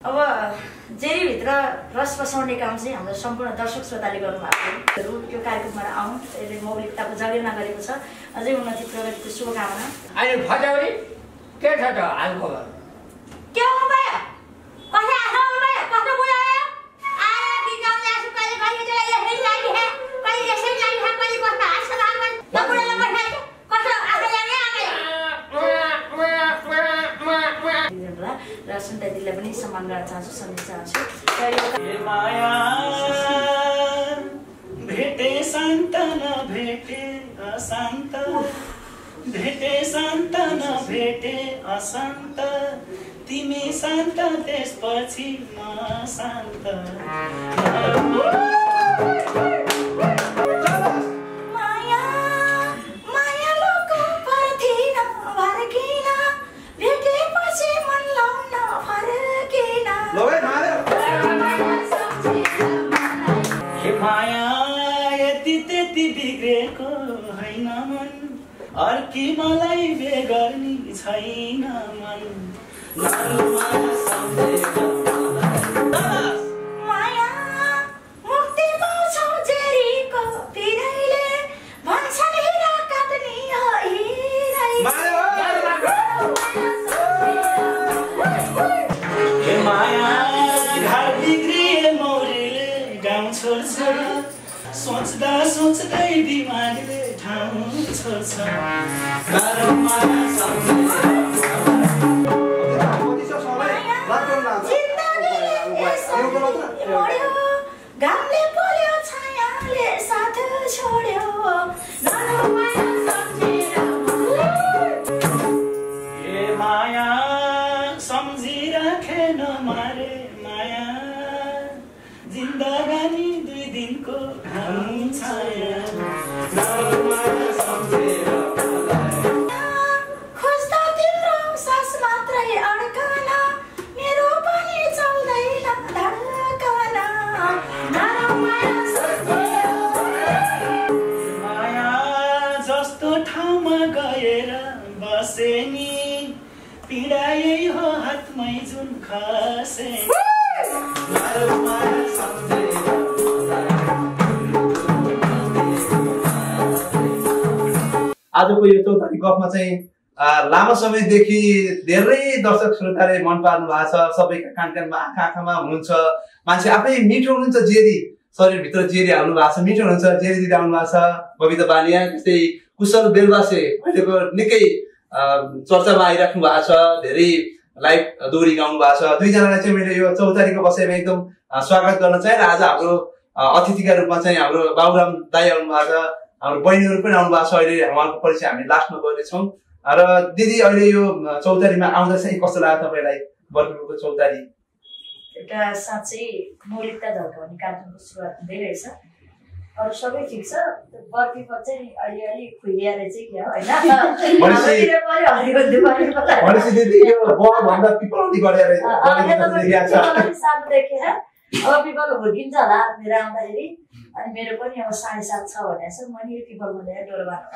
अब जेरीभित्र रस बसाउने काम चाहिँ हाम्रो सम्पूर्ण दर्शक श्रोताले गर्नुभएको हो। यो कार्यक्रमबाट आउँ यसले मौलिकताको जगेर्ना गरेको छ। अझै उन्नति प्रगतिको शुभकामना। अहिले फटाउरी के छ त हालखबर? के हो बे? कसै आउनु बे? कसो बुलायो? आएर बिगाउन ल्याछु कहिले कहिले चाहिँ यसरी लागि है, कहिले यसरी लागि है, कहिले कस्तो हास भागमा नपुराले पठाइयो। कसो आफै लाग्यो आगे? र सुन्दा दिदीलाई पनि सम्मान गर्न चाहन्छु, सम्झिन चाहन्छु। माया भेटे शान्त नभेटे अशान्त, भेटे शान्त नभेटे अशान्त, तिमी शान्त त्यसपछि म शान्त। माया यति त्यति बिग्रेको होइन मन, अर्की मलाई बेगर्नी छैन मन। माया मुक्ति पाउँछौ जेरीको पिरैले, भन्छन् हिरा काट्ने हो हिरै। हे माया घर बिग्रिए मौरीले गाउँ छोड्छ, सोच्दा सोच्दै दिमागले ठाउँ छोड्छ। घामले पोल्यो छायाले साथ छोड्यो, हे माया सम्झिराखे नमारे माया, जिन्दगानी 2 दिनको घाम छाया। खोज्दा तिम्रो सास मात्रै अड्कन, मेरो पनि चल्दैन धड्कन। माया जस्तो ठाउँमा गएर बसे नि, पीडा यही हो हातमै जुन खसे। आजको यो चौतारी गफमा चाहिँ लामो समयदेखि धेरै दर्शक श्रोताले मन पार्नु भएको छ। सबैका कान कानमा आँखामा हुनुहुन्छ। मान्छे आफै मिठो हुनुहुन्छ, जेरी शरीरभित्र जेरी आउनु भएको छ, मिठो हुनुहुन्छ। जेरी दिदी आउनु भएको छ, बबिता बानिया, त्यस्तै कुशल बेलबासे अहिलेको निकै चर्चामा आइराख्नु भएको छ। धेरै लाइभ दोहोरी गाउनु भएको छ। दुईजनालाई चाहिँ मैले यो चौतारीको बसाइमा एकदम स्वागत गर्न चाहे। र आज हाम्रो अतिथिका रूपमा चाहिँ हाम्रो बाबुराम दाई आउनु भएको छ, हाम्रो बहिनीहरू पनि आउनु भएको छ। अहिले उहाँको परिचय हामी लास्टमा गर्नेछौँ। र दिदी अहिले यो चौतारीमा आउँदा चाहिँ कस्तो लाग्यो तपाईँलाई? बर्पीको चौतारी एउटा साँच्चै मौलिकता झल्काउने कार्यक्रमको सुरुवात हुँदै रहेछ। अरू सबै ठिक छ, बर्पीको चाहिँ अलिअलि खुइएर चाहिँ के हो होइन, सानो देखेर अब पिपल हुर्किन्छ होला मेरो आउँदाखेरि। अनि मेरो पनि अब 7:30 छ भनेर छ, मैले यो पिपलमा ल्याएर डोरो बाँध्नु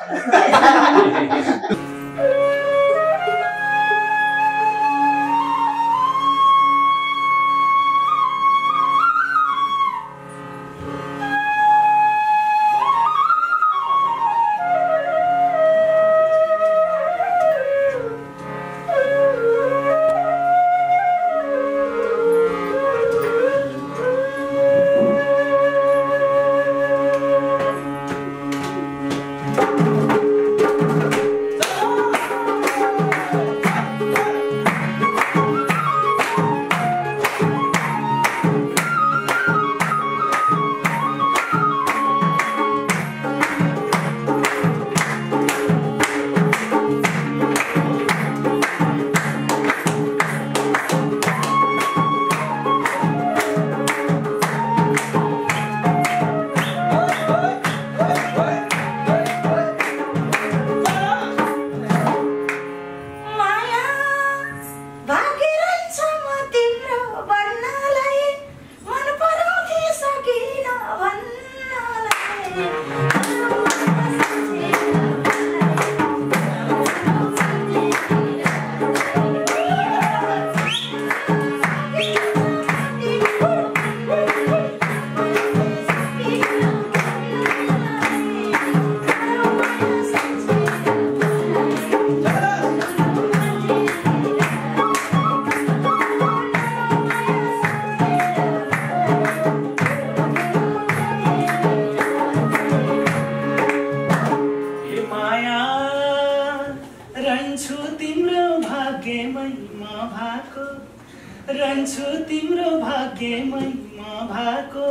रहन्छु तिम्रो भाग्यमै म भएको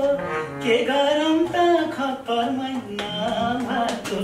के गरौँ त खपरमै नभएको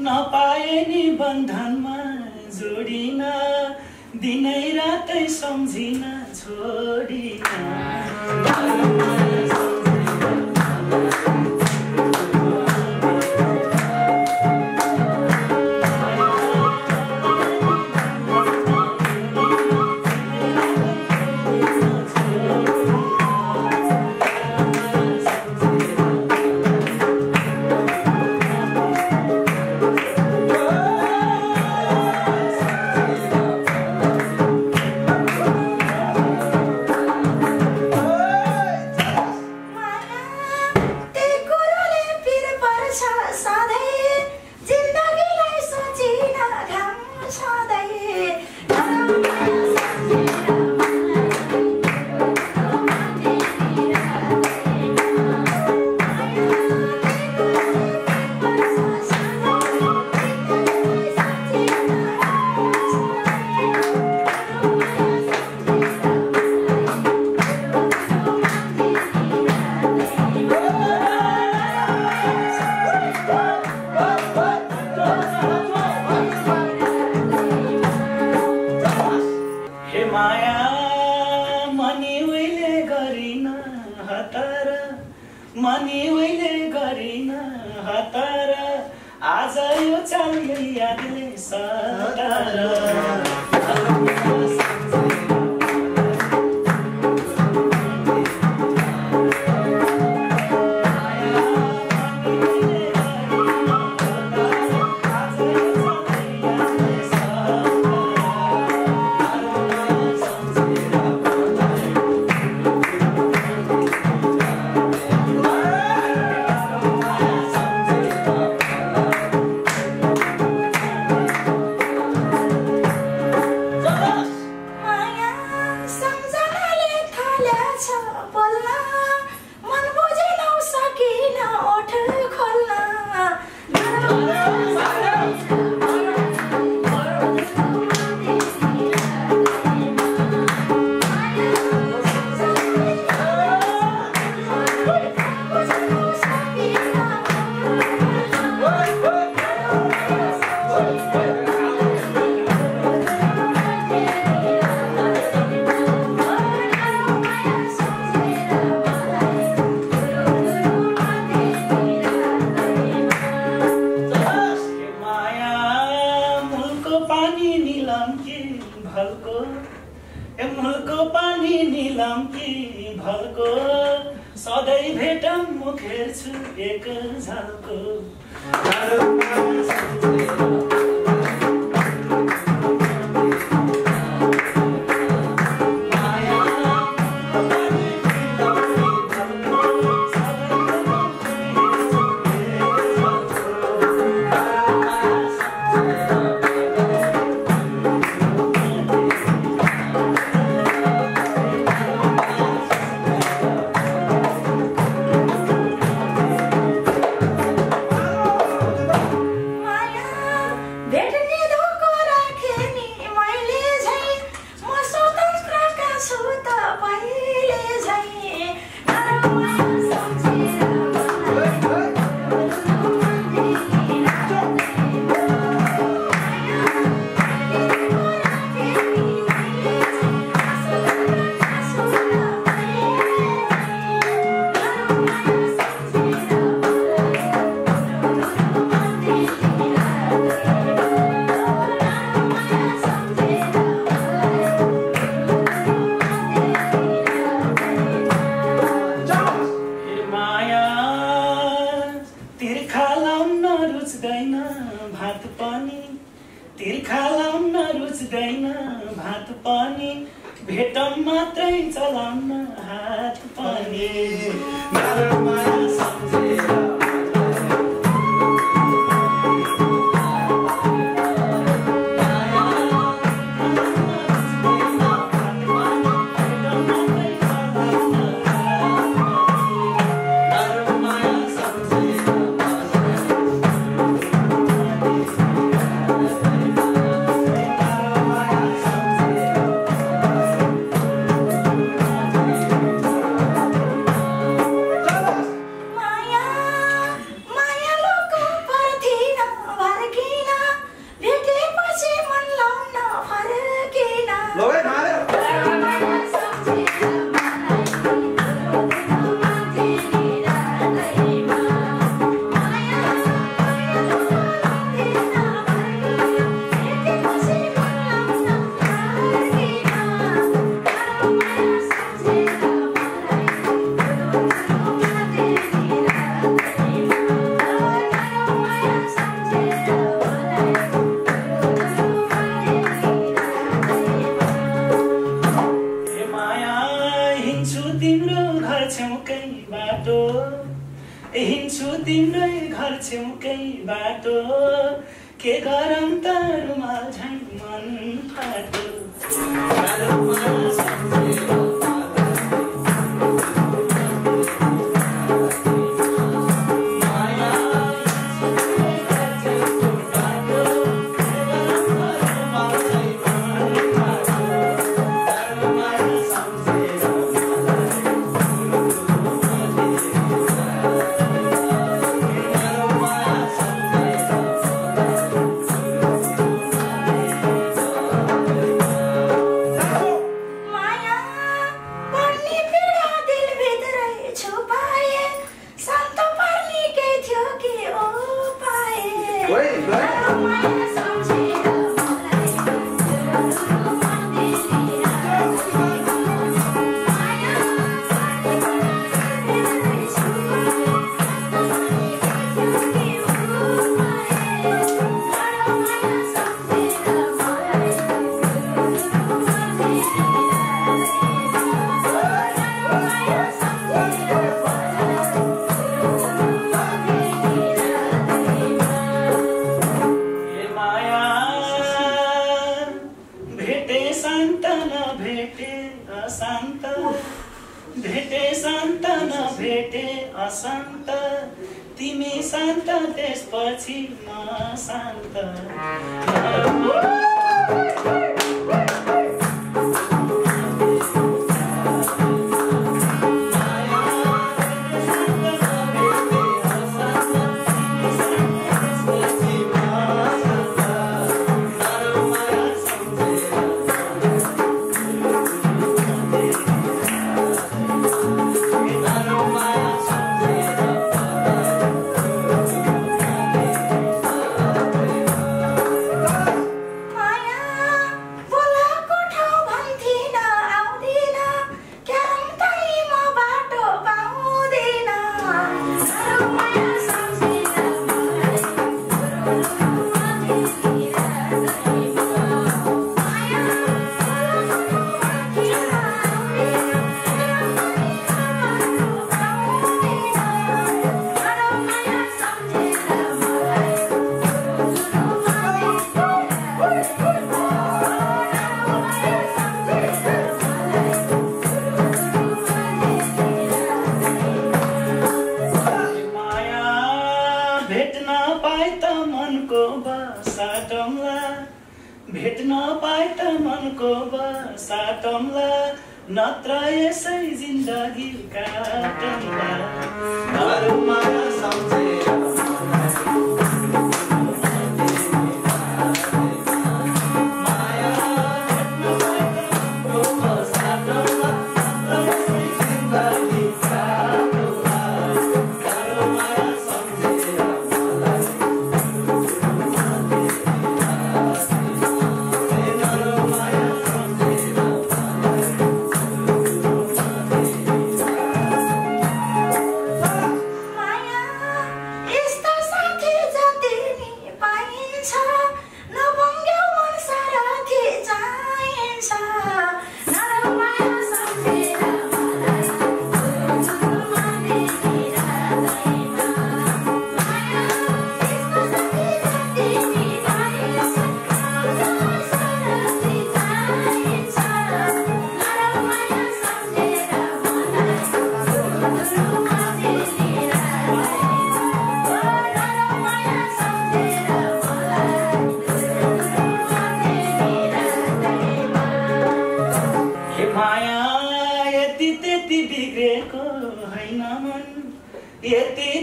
नपाए नि बन्धनमा जोडिन दिनै रातै सम्झिन छोडिन मनी उहिले गरिन हतार आज यो चाल्ने यादले सतार भल्को सधैँ भेटौँ म खेल्छु एक झल्को नत्र यसै जिन्दगी काटौँला माया सम्झेर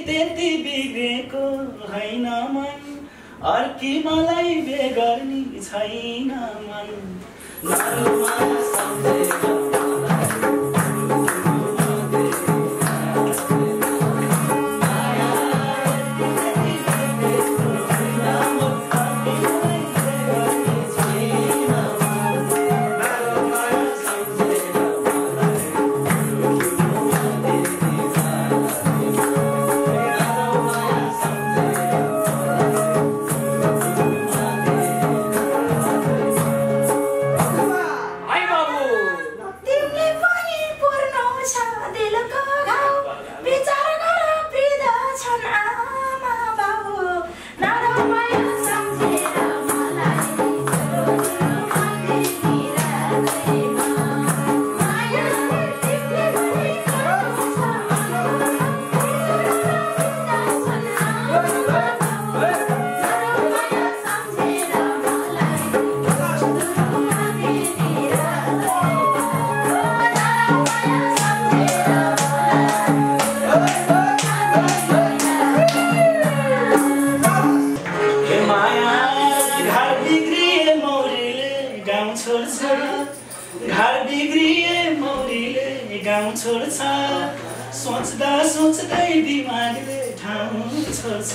त्यति बिग्रेको हैन मन अर्की मलाई बेगर्नी छैन मन घर बिग्रिए मौरीले गाउँ छोड्छ सोच्दा सोच्दै दिमागले ठाउँ छोड्छ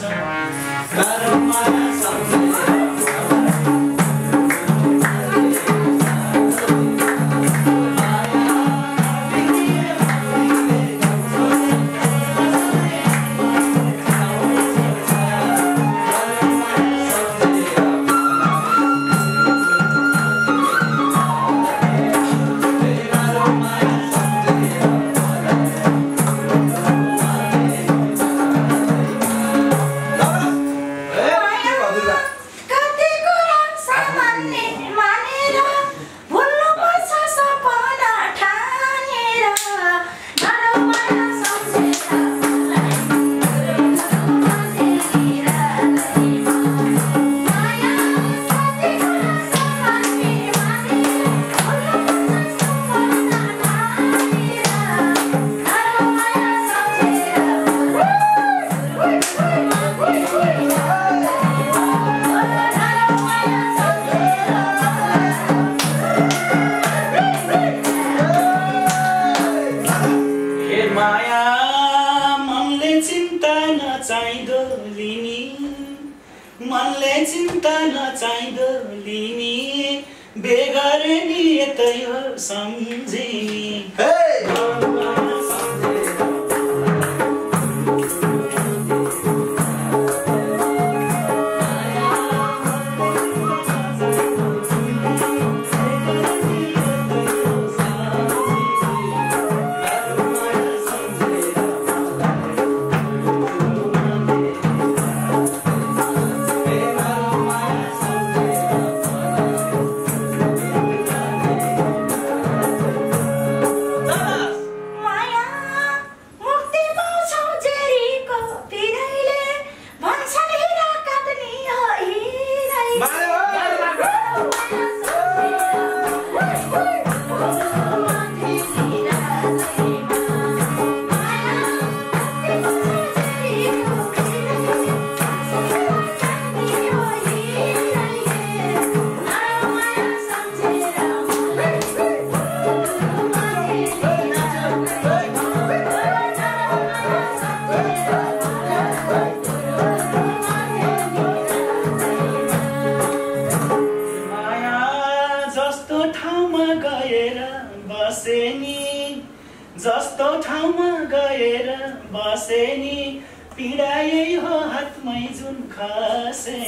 मनले चिन्ता नचाहिँदो लिनी बेगरे नि यतै हो सम्झिनी गएर बसे नि पीडा यही हो हातमै जुन खसे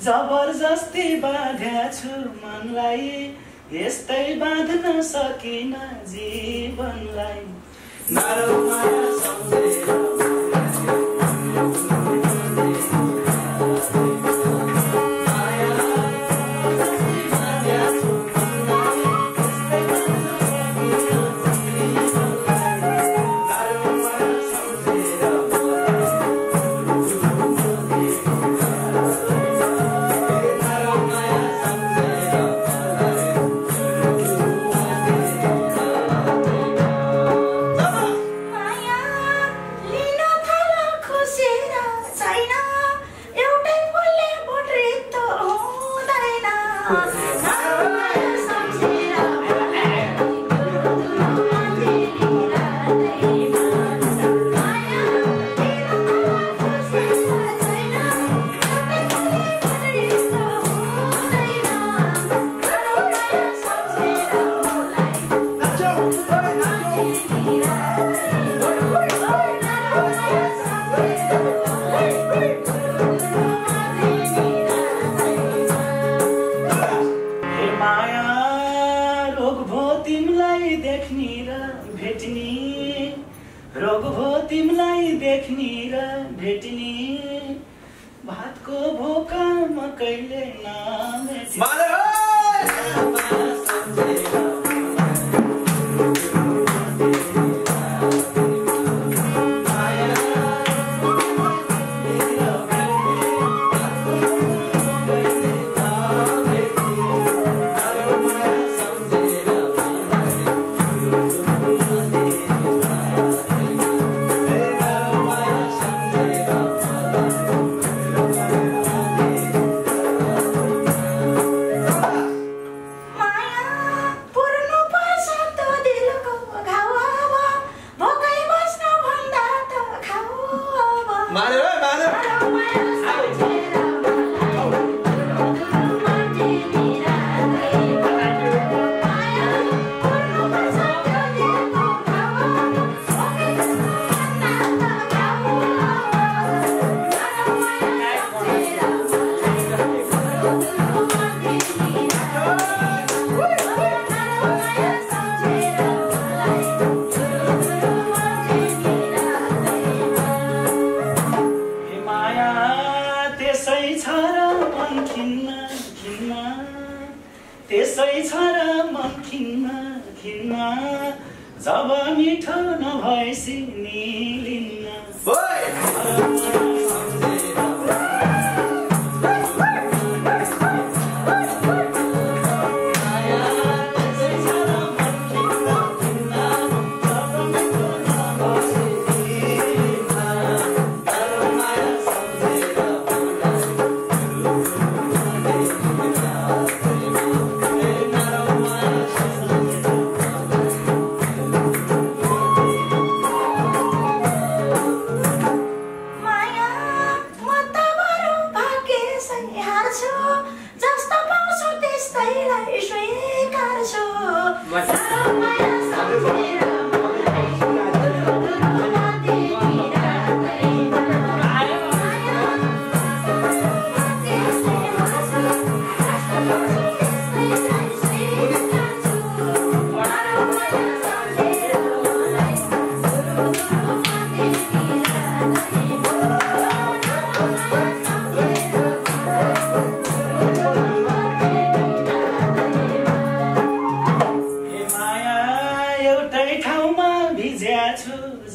जबरजस्ती बाँध्याछु मनलाई यस्तै बाँध्न सकिन जीवनलाई नारो माया सम्झेर भातको भोका मकैले त्यसै छ र मन खिन्न खिन्न जब मिठो नभएसी निलिन्न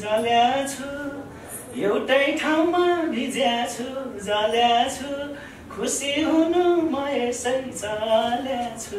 जल्या छु एउटै ठाउँमा भिज्या छु जल्या छु खुसी हुनु म यसै चल्या छु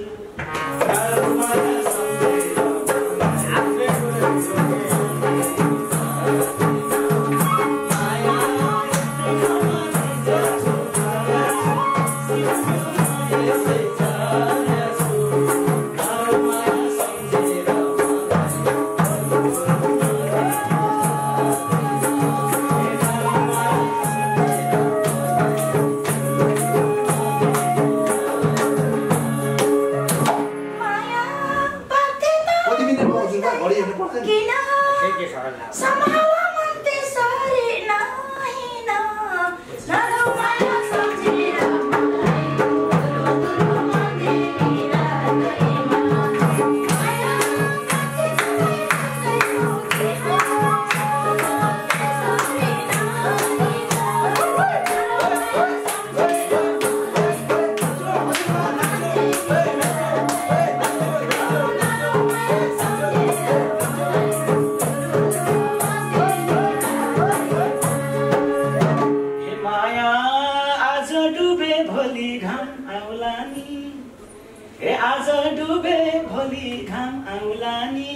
आज डुबे भोलि घाम आउला नि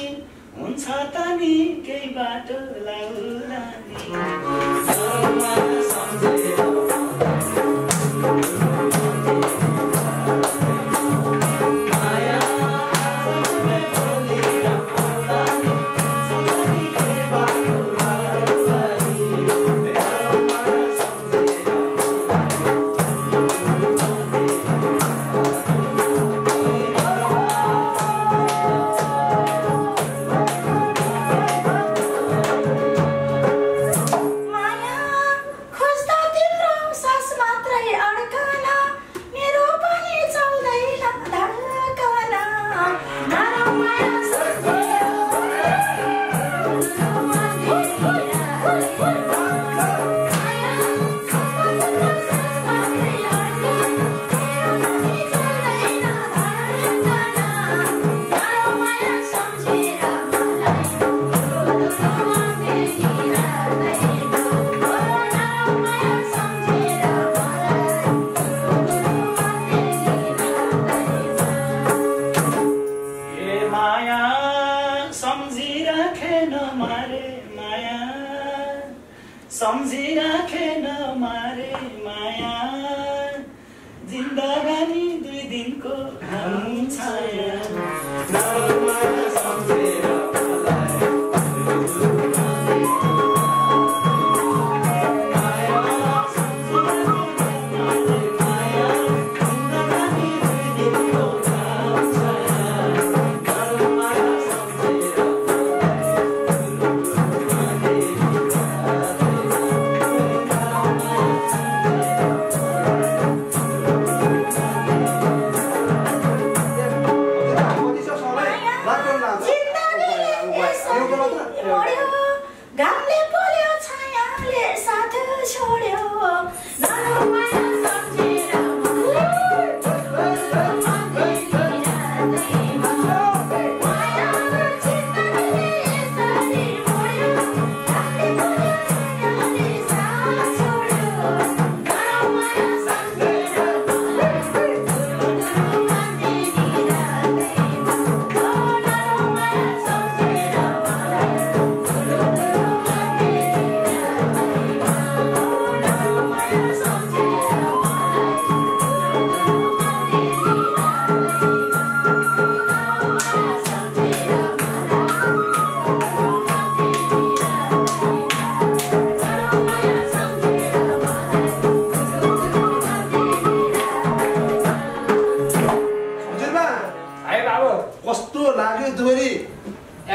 हुन्छ त नि केही बाटो लाउला नि सम्झिराखेन मारे माया जिन्दगानी 2 दिनको घाम छाया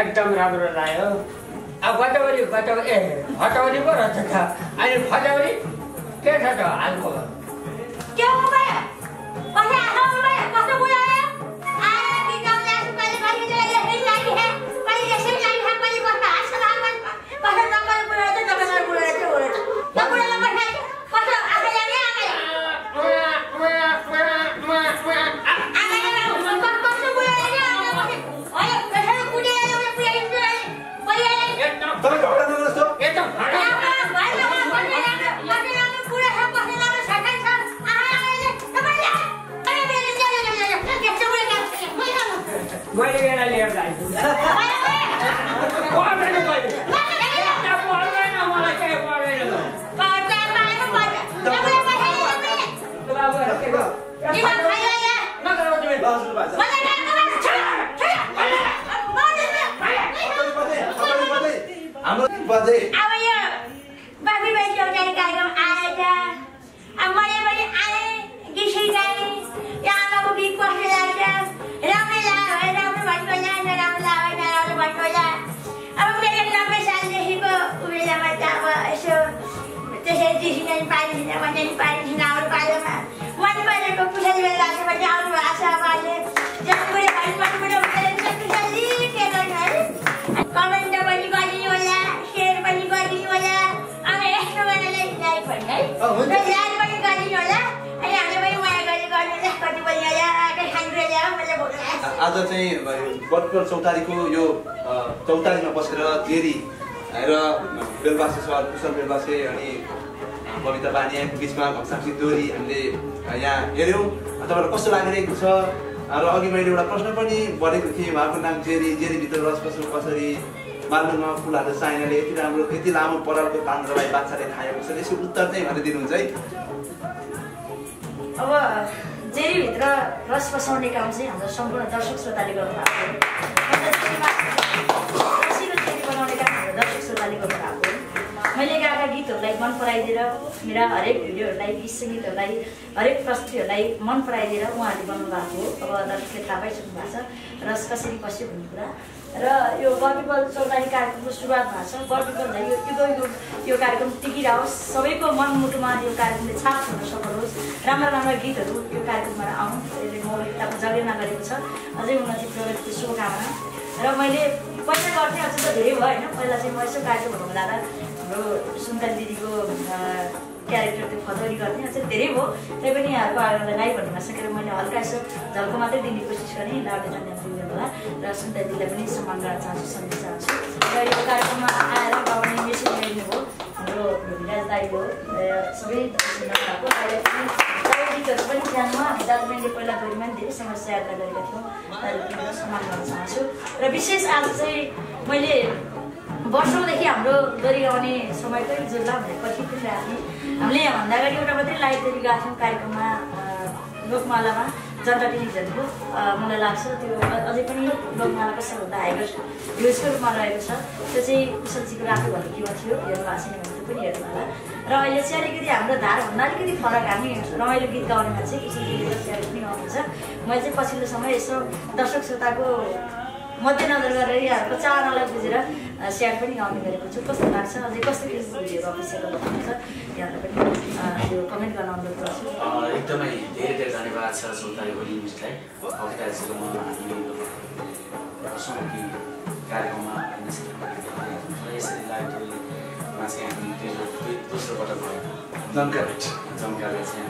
एकदम राम्रो लाग्यो अब गतवरी हटाउरी पो रहेछ त अनि फटाउरी के छ त हालको के हो भाइ कसले आउनु भाइ कसले बुलायो आए कि गाउँले आसु कहिले कहिले चाहिँ हेरि लागि है कहिले यसै लागि है कहिले कस्तो हास लाग्छ कसले नगर बुलायो त नगर बुलायो त हो त बुलायो नगर है कसले आफै लागि तर घटना हाम्रो बाजे अब यो बाबी भाइ चौतारी कार्यक्रम आएछ अब मैले पनि आएँ गीत सिकाएँ यो आमाको गीत कस्तो लाग्छ राम्रो लाग्यो भने राम्रो भन्नु होला नराम्रो लाग्यो भने नराम्रो भन्नु होला अब मेरो 90 सालदेखिको उमेरमा त अब यसो त्यसरी डिसिजन पाइन्छ भने पाइन्छ आउनु पालोमा मन परेको कुशल बेला लाग्छ भने आउनु भएको छ अब अहिले जसले भन्नुपर्ने कुशली के गर्नु है कमेन्ट पनि गरिदिनु होला सेयर पनि गरिदिनु होला अब यस्तो गर्नलाई लाइक भन्नु है लाइक पनि गरिदिनु होला अनि हामीले पनि माया गरी गर्नु होला कति पनि होला खानु ल्या मैले भोक आज चाहिँ बटकर चौतारीको यो चौतारीमा बसेर जेरी र बेलबासे सर कुशल बेलबासे अनि बबिता बानियाको बिचमा घमसाङ सिद्धोरी हामीले यहाँ हेऱ्यौँ। तपाईँलाई कस्तो लागिरहेको छ र अघि मैले एउटा प्रश्न पनि गरेको थिएँ उहाँको नाम जेरीभित्र रस कसरी मालुङमा फुल हाल्दा चाइनाले यति राम्रो यति लामो परालको तान्द्रालाई बाछाले खाएको छ यसको उत्तर चाहिँ भनेर दिनुहुन्छ है। अब जेरीभित्र रस बसाउने काम चाहिँ हाम्रो सम्पूर्ण दर्शक श्रोताले गर्नुभएको बनाउने काम हाम्रो दर्शक श्रोताले गर्नुभएको मैले गाएका गीतहरूलाई मन पराइदिएर मेरा हरेक भिडियोहरूलाई गीत सङ्गीतहरूलाई हरेक प्रस्तुतिहरूलाई मन पराइदिएर उहाँहरूले बनाउनु भएको हो। अब दर्शकले थाहा पाइसक्नु भएको छ रस कसरी बस्यो भन्ने कुरा र यो गर्पिपल चौतारी कार्यक्रमको सुरुवात भएको छ। गर्पिपल यो कार्यक्रम टिकिरहोस् सबैको मनमुटुमा यो कार्यक्रमले छाप हुन सफल होस् राम्रा राम्रा गीतहरू यो कार्यक्रमबाट आउनु यसले मौलिकताको जगेर्ना गरेको छ। अझै उन्नति प्रगतिको शुभकामना र मैले पहिला गर्थेँ अझ त धेरै भयो होइन पहिला चाहिँ म यसो कार्यक्रमहरू जाँदा हाम्रो सुन्तली दिदीको क्यारेक्टर त्यो खतौरी गर्थेँ अझै धेरै भयो तैपनि यहाँहरूको आग्रहलाई नाइ भन्ने नसकेर मैले हल्का यसो झल्को मात्रै दिने कोसिस गरेँ लाडो जन्म पुग्यो होला र सुन्तली दिदीलाई पनि सम्मान गर्न चाहन्छु सम्झिन चाहन्छु र यो कार्यक्रममा आएर गाउने मेसिन ल्याइदिनु भयो हाम्रो विराज दाइ हो सबै भएको अहिले पनि सबै गीतहरू पनि जानमा दाजुभाइले पहिला गरिमा पनि धेरै समस्या यात्रा गरेका थियौँ दाजुभाइलाई सम्मान गर्न चाहन्छु र विशेष आज चाहिँ मैले वर्षौँदेखि हाम्रो दोरी गाउने समयकै जुल्ला भनेर पछि पनि राख्ने हामीले यहाँभन्दा अगाडि एउटा मात्रै लाइभ दोरी गएको थियौँ कार्यक्रममा लोकमालामा जनता टेलिभिजनको मलाई लाग्छ त्यो अझै पनि लोकमाला कसरी हुँदा हाइगर भ्युजको रूपमा रहेको छ त्यो चाहिँ कुशलजीको राख्नु भन्ने केमा थियो हेर्नु भएको छैन भने त्यो पनि हेर्नु होला र अहिले चाहिँ अलिकति हाम्रो धारभन्दा अलिकति फरक हामी रमाइलो गीत गाउने मान्छे कुशलजीले स्याहार पनि गाउनुहुन्छ मैले चाहिँ पछिल्लो समय यसो दर्शक श्रोताको मध्यनजर गरेर यहाँहरूको चाहनालाई बुझेर स्याहार पनि गाउने गरेको छु। कस्तो लाग्छ अझै कस्तो किसिमको भिडियोहरू अफिसियल गर्नुहुन्छ यहाँलाई पनि त्यो कमेन्ट गर्न अनुरोध गर्छु। एकदमै धेरै धेरै धन्यवाद छ चौतारी होली न्युजलाई अविताजीकोमा हामीले वर्षौँ कि कार्यक्रममा यसरी लाइभ होलीमा चाहिँ हामी दोस्रो पटक भयो जमकाले चाहिँ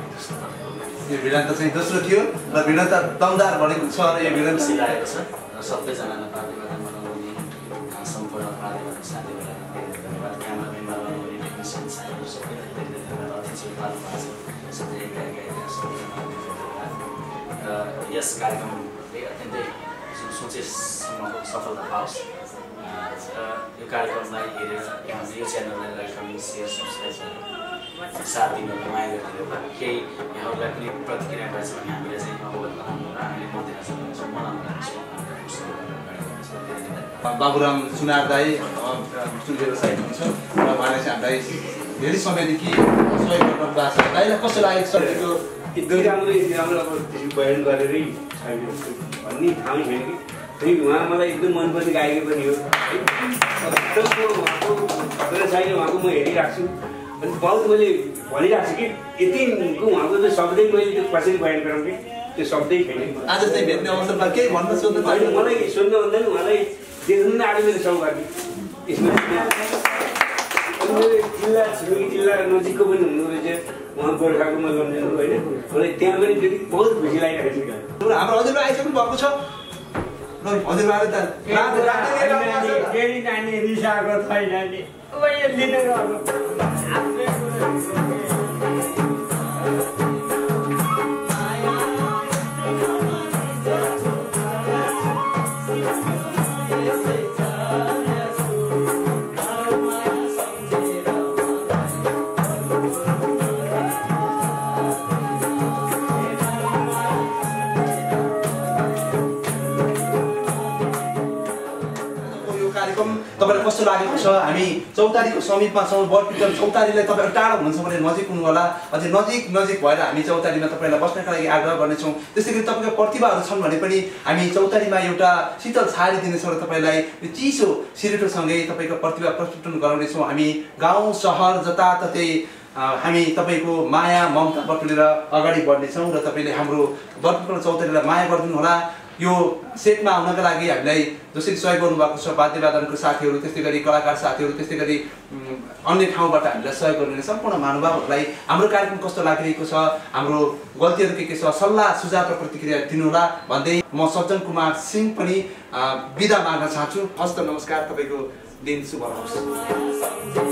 यो भिडन्त चाहिँ दोस्रो थियो र भिडन्त दमदार भनेको छ र यो भिडन्त सिलाएको छ र सबैजना नेपालीबाट मनाउने सम्पूर्ण नेपालीबाट साथीहरूलाई धन्यवाद क्यामराम्यानमा बनाउने टेक्निसियन साथीहरू सबैलाई धेरै धन्यवाद अतिथि पाल्नु भएको छ सबै गायिका सबैजना र यस कार्यक्रमले अत्यन्तै सोचेसम्म सफलता पाओस् र यो कार्यक्रमलाई हेरेर हामीले यो च्यानललाई लाइक कमेन्ट सेयर सब्सक्राइब गरेर साथ दिनु माया गरिदिनु केही यहाँहरूलाई पनि प्रतिक्रिया भएछ भने हामीले चाहिँ अवगत गराउनु र हामीले मध्यनजर मनाउनु बाबुराम सुनार दाई जुन व्यवसायी हुनुहुन्छ र उहाँले चाहिँ हामीलाई धेरै समयदेखि सहयोग गर्नु भएको छ। दाइलाई कस्तो लागेको छ त्यो एकदमै राम्रो अब बयान गरेरै भन्ने ठाउँ छैन कि फेरि उहाँ मलाई एकदम मनपर्ने गायक पनि हो एकदम उहाँको खतरा छैन उहाँको म हेरिरहेको छु अनि बहुत मैले भनिरहेको छु कि यतिको उहाँको त शब्दै मैले त्यो कसरी बयान गराउँ कि त्यो शब्दै छैन। आज चाहिँ भेट्ने अवसरमा केही भन्न सोध्नु अहिले मलाई सोध्नु भन्दा नि उहाँलाई देख्नु नै आएको मेरो सौभाग्य यसमा मेरो जिल्ला छिमेकी जिल्ला नजिकको पनि हुनु रहेछ उहाँ गोर्खाको मनोरञ्जन होइन मलाई त्यहाँ पनि फेरि बहुत खुसी लागिरहेको छ। हाम्रो हजुरबा आइसक्नु भएको छ हजुरबाले त नानी रिसाएको छैन नि लिन गएको तपाईँलाई कस्तो कस्तो लागेको छ हामी चौतारीको समीपमा छौँ बरपिटन चौतारीलाई तपाईहरु टाढा हुनुहुन्छ भने नजिक हुनु होला अझै नजिक भएर हामी चौतारीमा तपाईलाई बस्नका लागि आग्रह गर्नेछौँ त्यसै गरी तपाईको प्रतिभाहरू छन् भने पनि हामी चौतारीमा एउटा शीतल छाडी दिनेछौँ र तपाईलाई चिसो सिरेटोसँगै तपाईको प्रतिभा प्रस्फुटन गराउनेछौँ हामी गाउँ सहर जताततै हामी तपाईको माया ममता बटुलेर अगाडि बढ्नेछौँ र तपाईले हाम्रो बरपिटन चौतारीलाई माया गरिदिनु होला यो सेटमा आउनका लागि हामीलाई जसरी सहयोग गर्नुभएको छ वाद्यवादनको साथीहरू त्यस्तै गरी कलाकार साथीहरू त्यस्तै गरी अन्य ठाउँबाट हामीलाई सहयोग गर्ने सम्पूर्ण महानुभावहरूलाई हाम्रो कार्यक्रम कस्तो लागिरहेको छ हाम्रो गल्तीहरू के छ सल्लाह सुझाव र प्रतिक्रिया दिनुहोला भन्दै म सज्जन कुमार सिंह पनि बिदा माग्न चाहन्छु। हस्त नमस्कार, तपाईको दिन शुभ होस्।